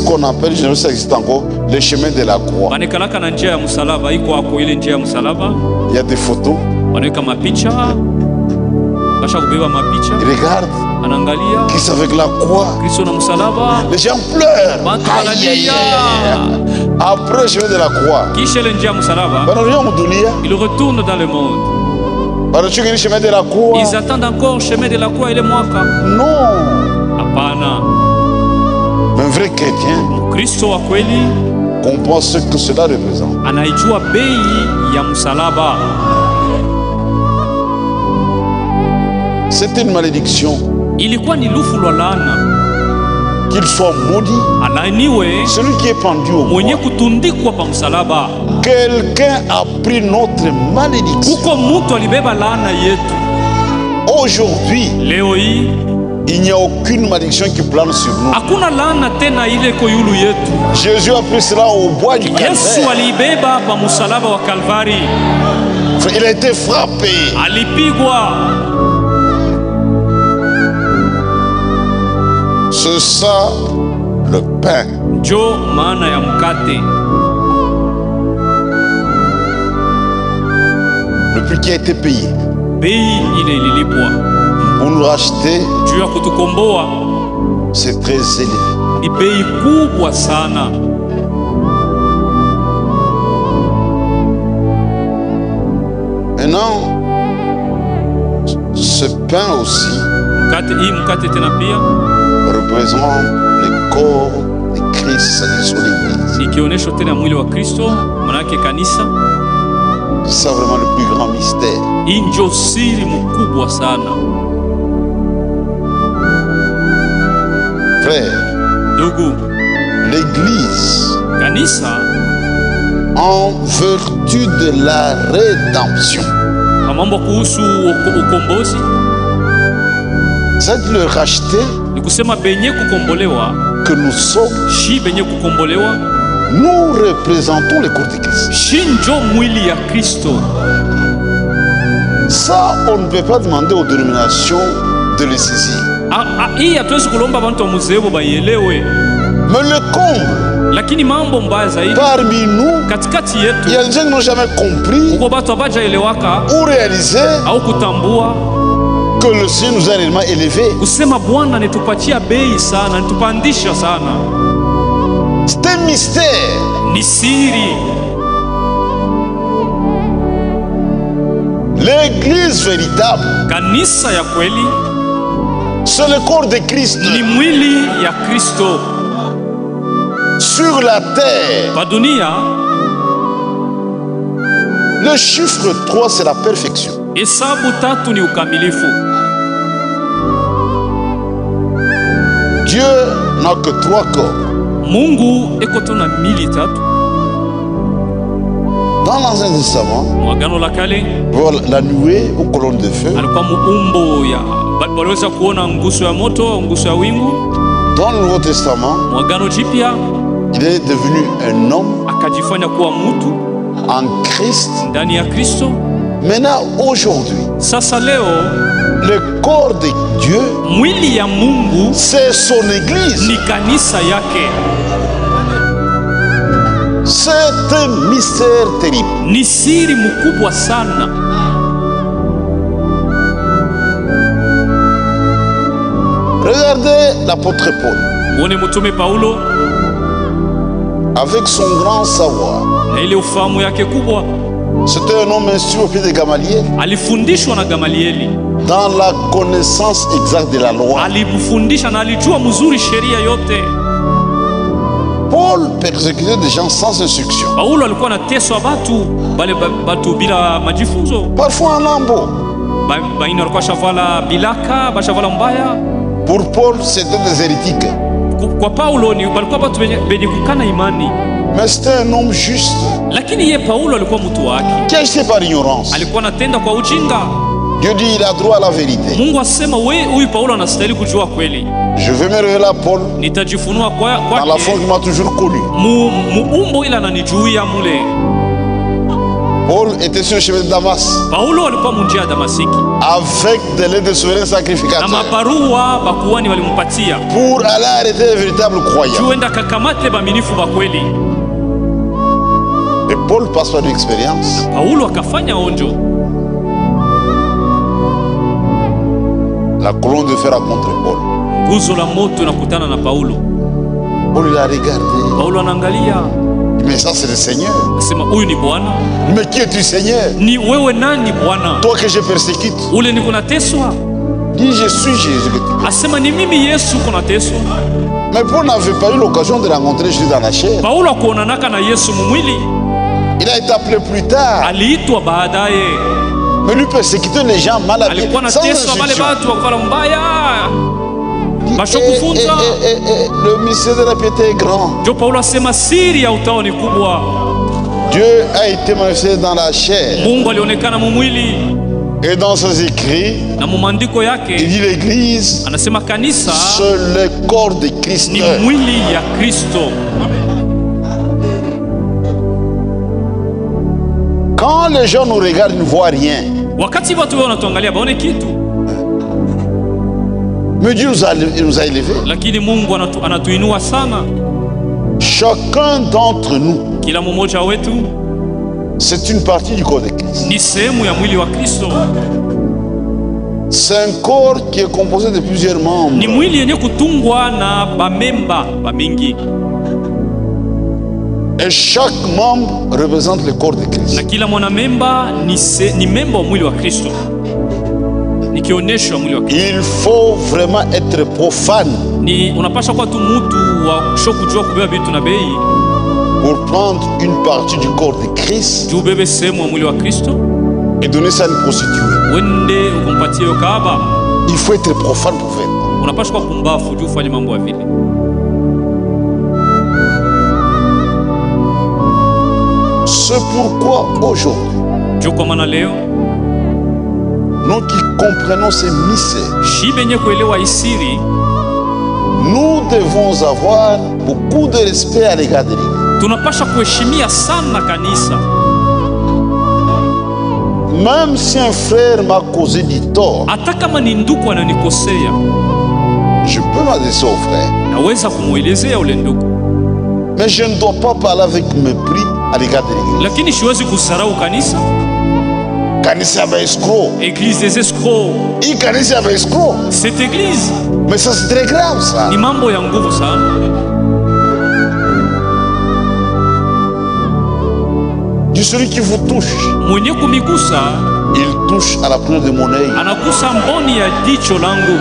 qu'on appelle, je ne sais pas si ça existe encore, le chemin de la croix. Il y a des photos. Regarde. Christ avec la croix. Les gens pleurent. Aïe, aïe, aïe. Après le chemin de la croix, ils retournent dans le monde. Ils attendent encore le chemin de la croix et le mwaka. Non. Apana. Un vrai chrétien Kristo wa kweli comprend ce que cela représente. Anaijua bei ya msalaba. C'était une malédiction. Ilikuwa ni lufu lwa laana. Qu'il soit maudit. Alaaniwe celui qui est pendu au mwenye kutundikwa pa msalaba. Quelqu'un a pris notre malédiction. Kuko mtu alibeba laana yetu. Aujourd'hui, leo hii il n'y a aucune malédiction qui plane sur nous. Hakuna laana tena ile ko yulu yetu. Jésus a pris cela au bois du Calvaire. Yesu alibeba pa msalaba wa Kalvari. Il a été frappé. Alipigwa. C'est ça le pain. Jo maana ya mkate. Le prix qui a été payé. Bei ile ililipwa. Pour nous racheter. Juu ya kutukomboa. C'est très élevé. Ni bei kubwa sana. Maintenant, ce pain aussi mkate tena pia représente le corps de Christ, c'est l'église. Ikionesho tena mwili wa Kristo, manake kanisa. C'est vraiment le plus grand mystère. Injo siri mkubwa sana. Frère, Dogu, l'église, kanisa, en vertu de la rédemption, mambo kuhusu ukombozi, c'est de le racheter, ni kusema benye kukombolewa, que nous sommes, shi benye kukombolewa, nous représentons le corps de Christ. Shinjo mwili ya Kristo. Ça, on ne peut pas demander aux dénominations de le saisir. Hii hatuwezi kulomba bantu wa muzebo baielewe. Mais le comble, lakini mambo mbaya zaidi, parmi nous, katikati yetu, il y a des gens qui n'ont jamais compris uko batu abajaelewaka ou réalisé au kutambua que le Seigneur nous a réellement élevés. Kusema Bwana nitupatia bei sana, nitupandisha sana. C'est un mystère. Ni siri. L'église véritable, kanisa ya kweli, c'est le corps de Christ. Ni mwili ya Kristo. Sur la terre, pa dunia, le chiffre 3 c'est la perfection. Hesabu 3 ni ukamilifu. Dieu n'a que 3 corps. Mungu eko tuna mili 3. Dans l'Ancien Testament, Mwagano la kale, la nuée aux colonnes de feu. Alikuwa muumbo ya baliweza kuona nguso ya moto, nguso ya wingu. Dans le Nouveau Testament, Mwagano jipya, il est devenu un homme akajifanya kuwa mtu en Christ. Ndani ya Kristo. Maintenant, aujourd'hui, sasa leo, le corps de Dieu, mwili ya Mungu, c'est son église. Ni kanisa yake. C'est un mystère terrible. Ni siri mkubwa sana. Regardez l'apôtre Paul. Mwone mtume Paulo, avec son grand savoir. Na ile ufahamu yake kubwa. C'était un homme instruit au pied de Gamaliel. Alifundishwa na Gamalieli. Dans la connaissance exacte de la loi. Alimfundisha na alijua mzuri sheria yote. Paul persécutait des gens sans instruction. Paulo alikuwa anateswa batu bila majifunzo. Parfois en lambeau. Baina walikuwa shavala bilaka, bashavala mbaya. Pour Paul, c'était des hérétiques. Kwa Paulo ni balikuwa batu benye kukana imani. Mais c'était un homme juste. Lakini ye Paulo alikuwa mtu wake. Qui agissait par ignorance. Alikuwa anatenda kwa ujinga. Dieu dit il a droit à la vérité. Mungu asema huyu Paulo anastahili kujua kweli. Je vais me révéler à Paul. Nitajifunua kwake. Dans la forme qui m'a toujours connu. Muumbo ila ananijuia mule. Paul était sur le chemin de Damas. Paulo alikuwa munjia Damasiki. Avec des lettres de souverains sacrificateurs. Na mabarua bakuani walimpatia. Pour aller arrêter les véritables croyants. Tuenda kakamate baminifu bakweli. Et Paul passe par une expérience. Paulo akafanya onjo. La colonne de fer a contre Paul. Nguzo la moto nakutana na Paulo. Paul il a regardé. Paulo anaangalia. Mais ça c'est le Seigneur. Asema huyu ni Bwana. Mais qui es-tu Seigneur? Ni wewe nani Bwana? Toi que je persécute. Ule niko nateswa. Dis je suis Jésus que tu. Asema ni mimi Yesu kuna teswa. Mais Paul n'avait pas eu l'occasion de rencontrer Jésus dans la chair. Paulo akuonanaka na Yesu mumwili. Il a été appelé plus tard. Aliitwa baadaye. Mais lui persécutait les gens mal habillés. Alikuwa nateswa wale watu wakuvala mbaya. Le mystère de la piété est grand. Jo Paulo asema siri ya utawa ni kubwa. Dieu a été manifesté dans la chair. Mungu alionekana mumwili. Et dans ses écrits, na mumandiko yake, il dit l'église, anasema kanisa, c'est le corps de Christ. Ni mwili ya Kristo. Quand les gens nous regardent, ils ne voient rien. Wakati watu wanatuangalia baone kitu. Mais Dieu nous a élevés. Lakini Mungu anatuinua sana. Chacun d'entre nous, kila mmoja wetu, c'est une partie du corps de Christ. Ni sehemu ya mwili wa Kristo. C'est un corps qui est composé de plusieurs membres. Ni mwili yenye kutungwa na bamemba bamingi. Et chaque membre représente le corps de Christ. Na kila mwanamemba ni memba wa mwili wa Kristo. Nikionyesha mwili wa Kristo. Il faut vraiment être profane. Ni unapaswa kuwa tu mtu wa kujua kubeba vitu na bei. Pour prendre une partie du corps de Christ. Tu bebe sehemu ya mwili wa Kristo. Et donner ça à une prostituée. Wende ukompatie kahaba. Il faut être profane pour faire. Unapaswa kuwa pumbafu juu ufanye mambo ya vile. C'est pourquoi aujourd'hui, nous qui comprenons ces mystères, nous devons avoir beaucoup de respect à l'égard de l'Église. Même si un frère m'a causé du tort, je peux m'adresser au frère. Mais je ne dois pas parler avec mépris à l'égard de l'Église. Lakini siwezi kusarau kanisa. Kanisa ya escroc. Église des escrocs. Hii kanisa ya escroc. Cette église. Mais ça c'est très grave ça. Ni mambo ya nguvu sana. Du celui qui vous touche. Mwenye kumigusa, il touche à la couleur de mon œil. Anagusa mboni ya jicho langu.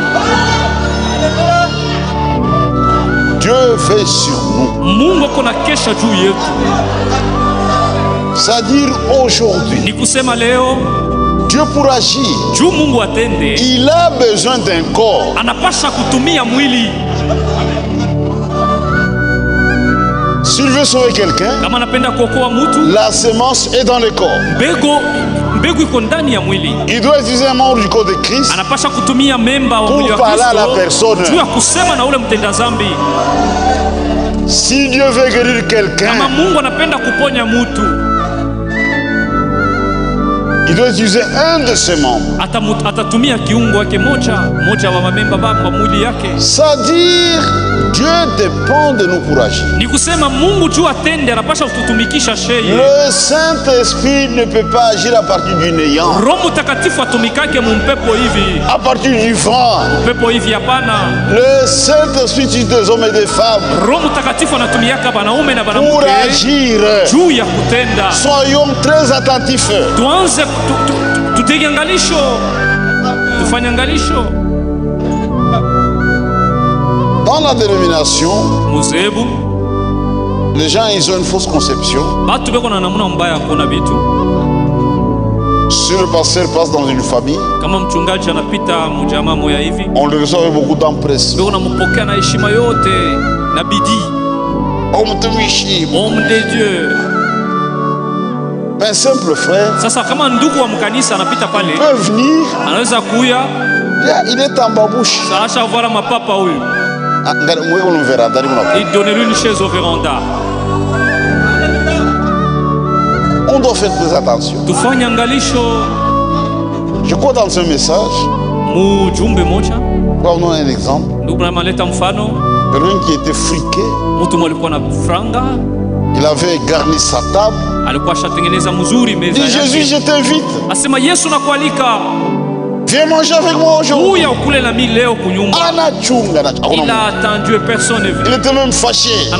Dieu veille sur nous. Mungu kona kesha juu yetu. C'est-à-dire aujourd'hui, ni kusema leo, Dieu pour agir, juu Mungu atende, il a besoin d'un corps. Anapasha kutumia mwili. S'il veut sauver quelqu'un, kama anapenda kuokoa mtu, la semence est dans le corps. Mbegu iko ndani ya mwili. Il doit utiliser un membre du corps de Christ. Anapasha kutumia memba wa mwili wa Kristo. Pour parler à la personne. Juu ya kusema na ule mtenda zambi. Si Dieu veut guérir quelqu'un, kama Mungu anapenda kuponya mtu, il doit utiliser un de ses membres. Atatumia kiungo wake moja wa mamemba wa mwili yake. C'est-à-dire Dieu dépend de nous pour agir. Ni kusema Mungu juu atende anapasha kututumikisha sheye. Le Saint-Esprit ne peut pas agir à partir du néant. Roho Mtakatifu atumikake mumpepo hivi. À partir du vent. Pepo hivi hapana. Le Saint-Esprit utilise des hommes et des femmes. Roho Mtakatifu anatumiaka banaume na banamuke. Pour agir. Juu ya kutenda. Soyons très attentifs. Tuanze tutege angalisho. Tufanye angalisho. Dans la dénomination, les gens ils ont une fausse conception. Si le pasteur passe dans une famille, on le reçoit avec beaucoup d'empressement. Homme de Dieu. Un simple frère peut venir. Il est en babouche. Il donne une chaise au véranda. On doit faire très attention. Tufanye angalisho. Je crois dans ce message. Mujumbe moja. Prenons un exemple. Quelqu'un qui était friqué. Il avait garni sa table. Il dit Jésus, je t'invite. Viens manger avec moi aujourd'hui. Il a attendu et personne n'est venu. Il était même fâché.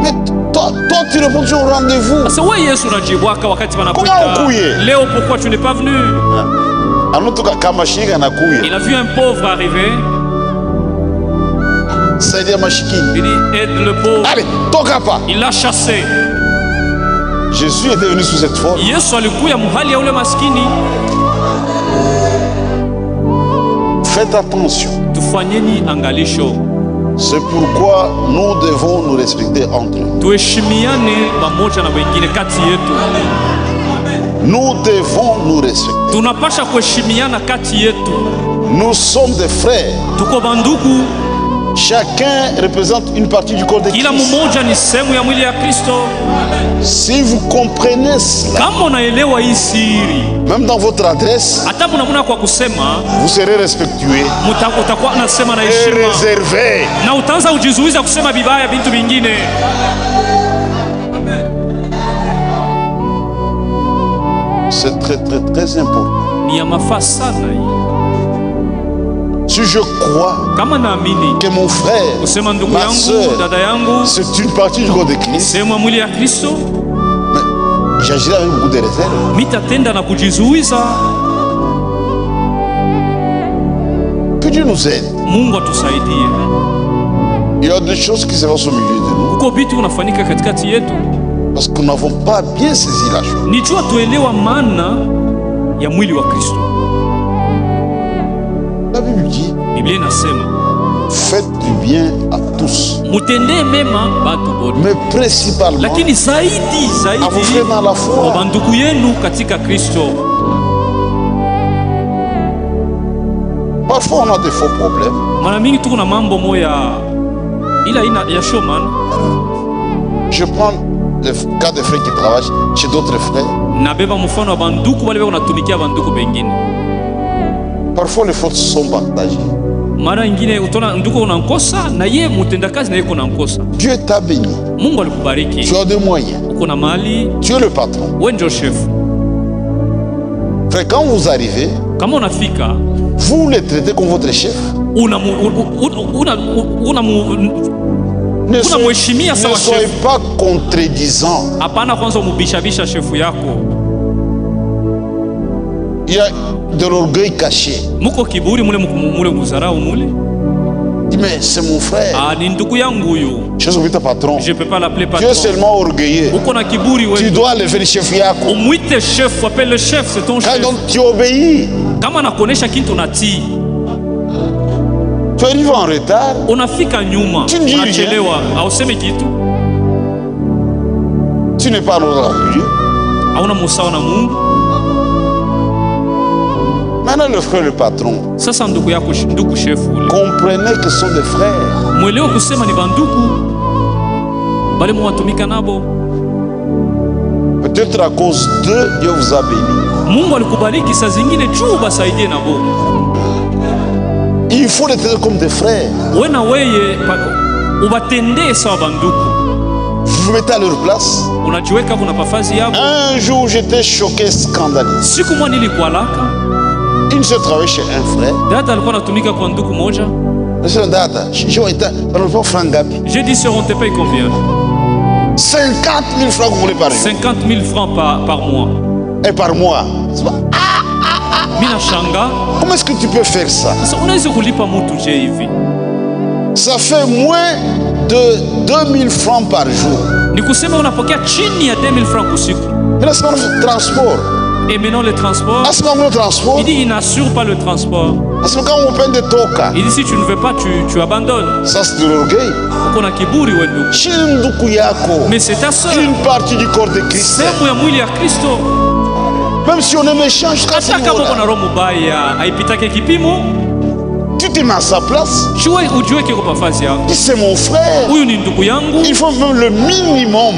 Mais toi tu réponds toujours au rendez-vous. Comment Léo, pourquoi tu n'es pas venu? Il a vu un pauvre arriver. Il dit aide le pauvre. Allez, toka pas. Il l'a chassé. Jésus était venu sous cette forme. Faites attention. C'est pourquoi nous devons nous respecter entre nous. Nous devons nous respecter. Nous sommes des frères. Chacun représente une partie du corps de Christ. Si vous comprenez cela, même dans votre adresse, vous serez respectueux et réservé. C'est très très très important. Si je crois que mon frère, ma soeur, c'est une partie du corps de Christ, mais j'agirai avec beaucoup de réserve. Que Dieu nous aide. Il y a des choses qui se passent au milieu de nous. Parce que nous n'avons pas bien saisi la chose. La Bible dit, faites du bien à tous, mais principalement à vos frères dans la foi. Parfois on a des faux problèmes. Je prends le cas des frères qui travaillent chez d'autres frères. Parfois les fautes sont partagées. Dieu t'a béni. Tu as des moyens. Tu es le patron. Frère, quand vous arrivez, vous les traitez comme votre chef. Ne soyez pas contredisant. Il y a de l'orgueil caché. Mais c'est mon frère. Je suis ton patron. Je ne peux pas l'appeler patron. Tu es seulement orgueilleux. Tu dois lever le chef Yako. Appelle le chef, c'est ton chef. Donc tu obéis. Tu arrives en retard. Tu ne dis rien. Tu n'es pas l'orgueilleux. Maintenant le frère, le patron, comprenez que ce sont des frères. Peut-être à cause d'eux, Dieu vous a béni. Il faut les traiter comme des frères. Vous vous mettez à leur place. Un jour j'étais choqué, scandalisé. Il se travaille chez un frère. J'ai dit, on te paye combien? 50 000 francs que vous voulez par jour. 50 000 francs par mois. Et par mois. Comment est-ce que tu peux faire ça? Ça fait moins de 2000 francs par jour. Mais là, c'est le transport. Et maintenant le transport, il dit il n'assure pas le transport. Il dit si tu ne veux pas, tu abandonnes. Ça c'est de l'orgueil. Mais c'est ta soeur. Une partie du corps de Christ. Même si on est méchant, tu te mets à sa place. Si c'est mon frère, il faut même le minimum.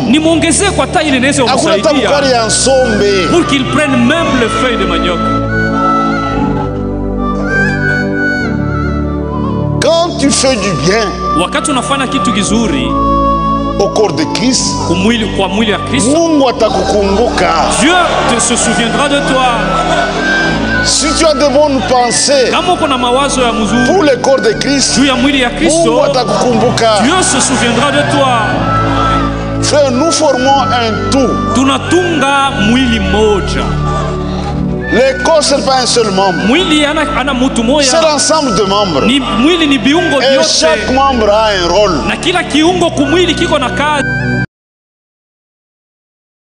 Pour qu'il prenne même le feuille de manioc. Quand tu fais du bien au corps de Christ, Dieu se souviendra de toi. Si tu as de bonnes pensées pour le corps de Christ, Dieu se souviendra de toi. Frère, nous formons un tout. Le corps, ce n'est pas un seul membre. C'est l'ensemble de membres. Et chaque membre a un rôle.